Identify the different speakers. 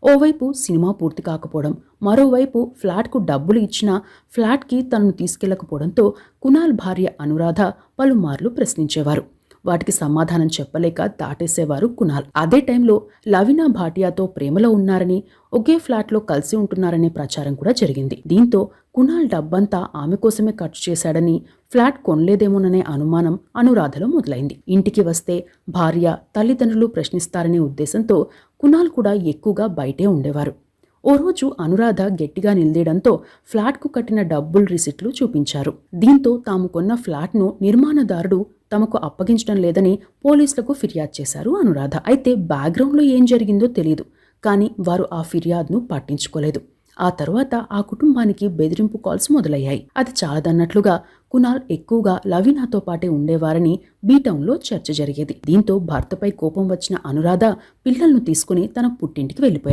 Speaker 1: ఓవైపు సినిమా పూర్తి కాకపోవడం, మరోవైపు ఫ్లాట్కు డబ్బులు ఇచ్చినా ఫ్లాట్కి తనను తీసుకెళ్లకపోవడంతో కునాల్ భార్య అనురాధ పలుమార్లు ప్రశ్నించేవారు. వాటికి సమాధానం చెప్పలేక దాటేసేవారు కునాల్. అదే టైంలో లవీనా భాటియాతో ప్రేమలో ఉన్నారని, ఒకే ఫ్లాట్లో కలిసి ఉంటున్నారనే ప్రచారం కూడా జరిగింది. దీంతో కునాల్ డబ్బంతా ఆమె కోసమే ఖర్చు చేశాడని, ఫ్లాట్ కొనలేదేమోననే అనుమానం అనురాధలో మొదలైంది. ఇంటికి వస్తే భార్య, తల్లిదండ్రులు ప్రశ్నిస్తారనే ఉద్దేశంతో కునాల్ కూడా ఎక్కువగా బయటే ఉండేవారు. ఓ రోజు అనురాధ గట్టిగా నిలదీయడంతో ఫ్లాట్కు కట్టిన డబ్బులు రిసిట్లు చూపించారు. దీంతో తాము కొన్న ఫ్లాట్ను నిర్మాణదారుడు తమకు అప్పగించడం లేదని పోలీసులకు ఫిర్యాదు చేశారు అనురాధ. అయితే బ్యాక్గ్రౌండ్లో ఏం జరిగిందో తెలియదు, కానీ వారు ఆ ఫిర్యాదును పట్టించుకోలేదు. ఆ తర్వాత ఆ కుటుంబానికి బెదిరింపు కాల్స్ మొదలయ్యాయి. అది చాలదన్నట్లుగా కునాల్ ఎక్కువగా లవీనాతో పాటే ఉండేవారని బీటౌన్లో చర్చ జరిగేది. దీంతో భర్తపై కోపం వచ్చిన అనురాధ పిల్లలను తీసుకుని తన పుట్టింటికి వెళ్లిపోయారు.